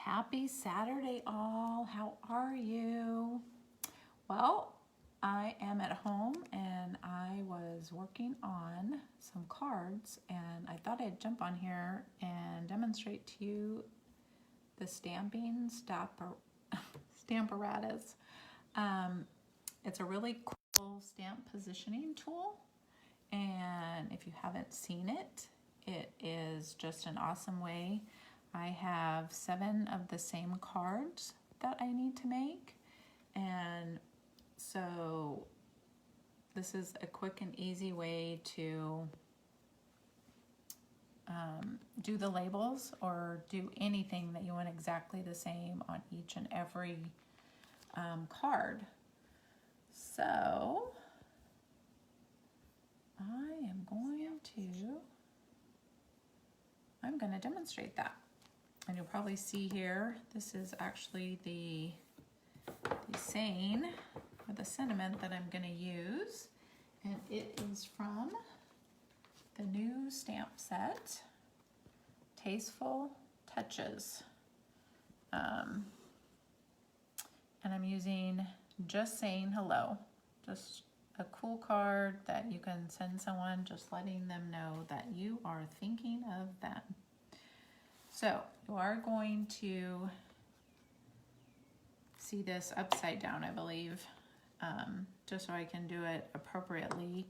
Happy Saturday all. How are you? Well, I am at home and I was working on some cards and I thought I'd jump on here and demonstrate to you the Stamparatus. It's a really cool stamp positioning tool, and if you haven't seen it, it is just an awesome way. I have 7 of the same cards that I need to make, and so this is a quick and easy way to do the labels or do anything that you want exactly the same on each and every card. So I'm going to demonstrate that. And you'll probably see here, this is actually the saying or the sentiment that I'm going to use. And it is from the new stamp set, Tasteful Touches. And I'm using Just Saying Hello. Just a cool card that you can send someone, just letting them know that you are thinking of them. So you are going to see this upside down, I believe, just so I can do it appropriately.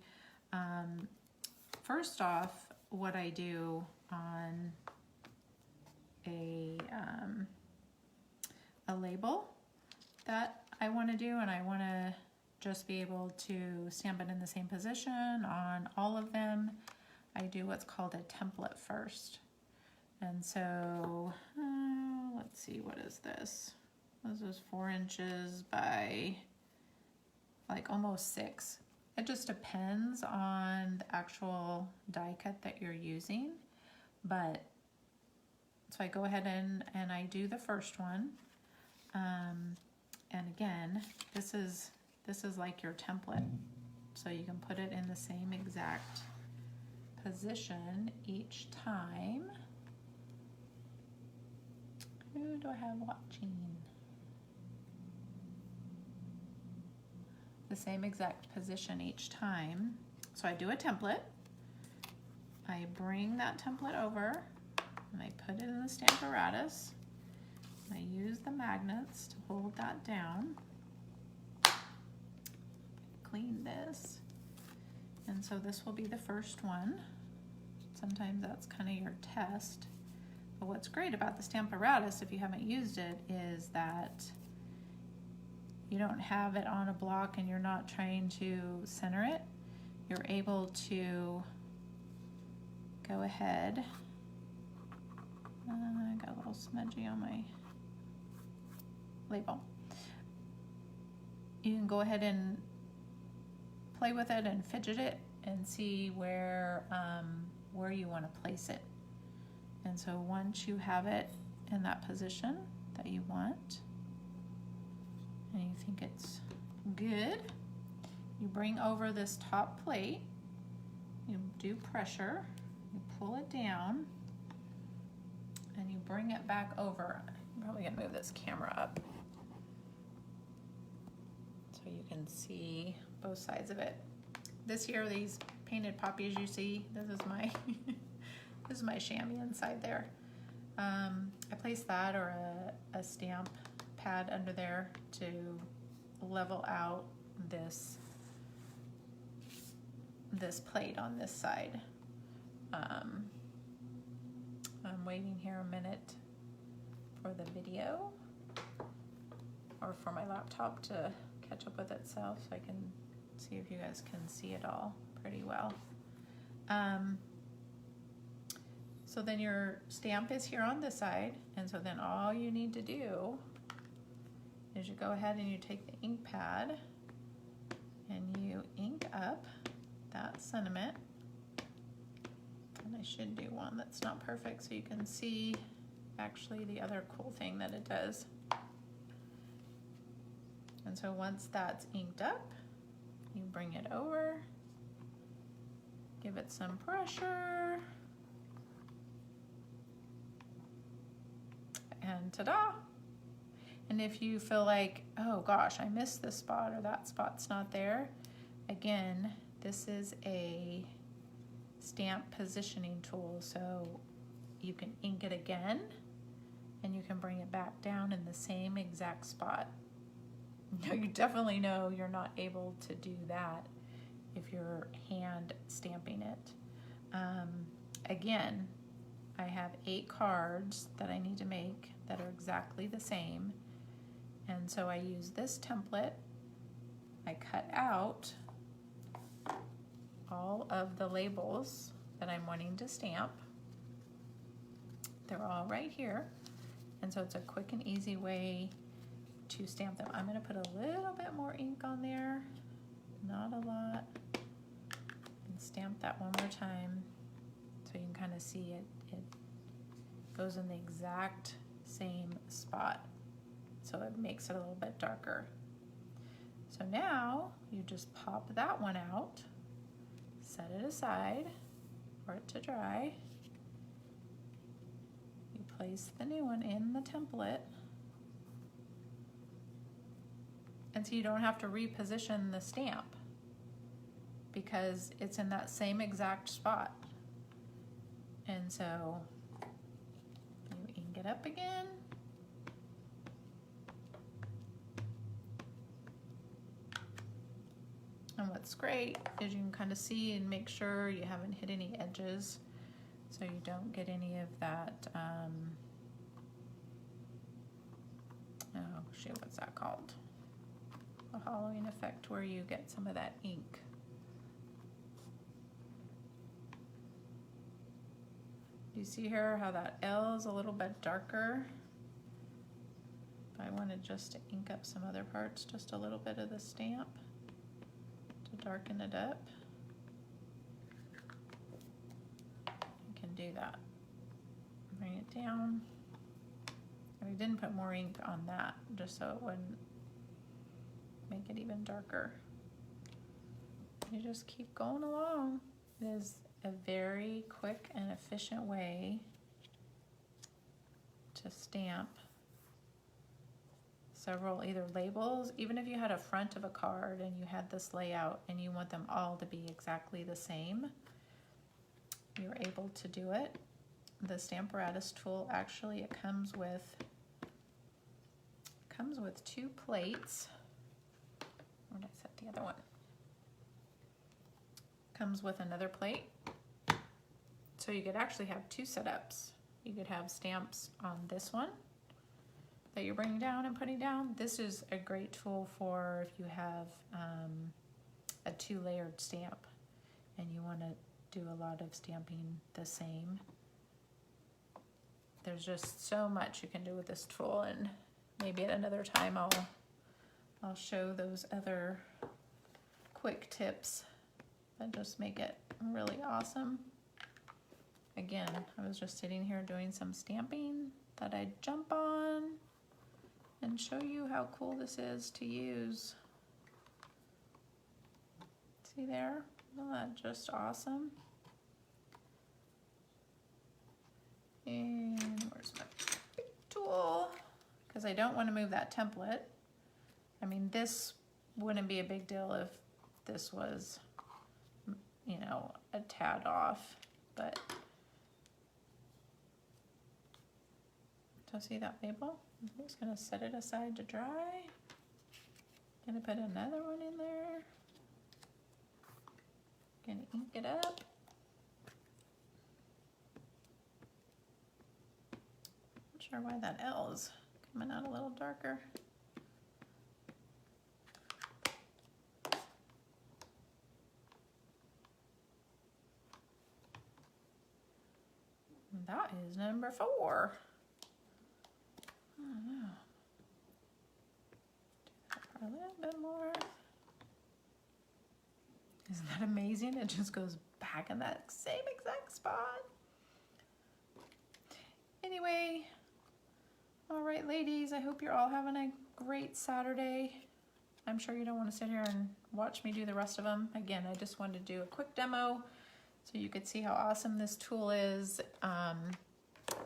First off, what I do on a label that I want to do, and I want to just be able to stamp it in the same position on all of them, I do what's called a template first. And so, let's see, what is this? This is 4 inches by like almost 6. It just depends on the actual die cut that you're using. But, so I go ahead and I do the first one. And again, this is like your template. So you can put it in the same exact position each time. Who do I have watching? The same exact position each time. So I do a template. I bring that template over and I put it in the Stamparatus. I use the magnets to hold that down. Clean this. And so this will be the first one. Sometimes that's kind of your test. But what's great about the Stamparatus, if you haven't used it, is that you don't have it on a block and you're not trying to center it. You're able to go ahead. I got a little smudgy on my label. You can go ahead and play with it and fidget it and see where you want to place it. And so once you have it in that position that you want, and you think it's good, you bring over this top plate, you do pressure, you pull it down, and you bring it back over. I'm probably gonna move this camera up so you can see both sides of it. This here, these painted poppies you see, this is my this is my chamois inside there. I placed that or a stamp pad under there to level out this plate on this side. I'm waiting here a minute for the video or for my laptop to catch up with itself so I can see if you guys can see it all pretty well. So then your stamp is here on this side, and so then all you need to do is you go ahead and you take the ink pad and you ink up that sentiment. And I should do one that's not perfect so you can see actually the other cool thing that it does. And so once that's inked up, you bring it over, give it some pressure, and ta-da! And if you feel like, oh gosh, I missed this spot or that spot's not there, again, this is a stamp positioning tool, so you can ink it again and you can bring it back down in the same exact spot. You definitely know you're not able to do that if you're hand stamping it. Again, I have 8 cards that I need to make that are exactly the same, and so I use this template. I cut out all of the labels that I'm wanting to stamp. They're all right here, and so it's a quick and easy way to stamp them. I'm going to put a little bit more ink on there, not a lot, and stamp that one more time so you can kind of see it goes in the exact same spot, so it makes it a little bit darker. So now you just pop that one out, set it aside for it to dry. You place the new one in the template, and so you don't have to reposition the stamp because it's in that same exact spot. And so you ink it up again. And what's great is you can kind of see and make sure you haven't hit any edges, so you don't get any of that, oh shoot, what's that called? A hollowing effect where you get some of that ink. Do you see here how that L is a little bit darker? If I wanted just to ink up some other parts, just a little bit of the stamp to darken it up, you can do that. Bring it down. And we didn't put more ink on that just so it wouldn't make it even darker. You just keep going along. It is a very quick and efficient way to stamp several either labels. Even if you had a front of a card and you had this layout and you want them all to be exactly the same, you're able to do it. The Stamparatus tool, actually, it comes with 2 plates. Where did I set the other one? Comes with another plate. So you could actually have 2 setups. You could have stamps on this one that you're bringing down and putting down. This is a great tool for if you have a 2-layered stamp and you want to do a lot of stamping the same. There's just so much you can do with this tool, and maybe at another time I'll show those other quick tips that just make it really awesome. Again, I was just sitting here doing some stamping that I'd jump on and show you how cool this is to use. See there? Isn't that just awesome? And where's my big tool? Because I don't want to move that template. I mean, this wouldn't be a big deal if this was, you know, a tad off, but so see that label? I'm just gonna set it aside to dry. Gonna put another one in there. Gonna ink it up. Not sure why that L is coming out a little darker. And that is number 4. I don't know. Do that for a little bit more. Isn't that amazing? It just goes back in that same exact spot. Anyway, all right, ladies, I hope you're all having a great Saturday. I'm sure you don't want to sit here and watch me do the rest of them. Again, I just wanted to do a quick demo so you could see how awesome this tool is.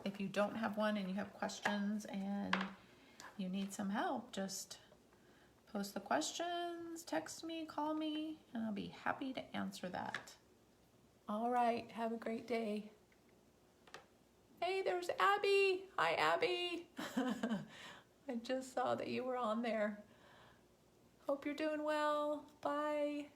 if you don't have one and you have questions and you need some help, just post the questions, text me, call me, and I'll be happy to answer that. All right, have a great day. Hey, there's Abby. Hi, Abby. I just saw that you were on there. Hope you're doing well. Bye.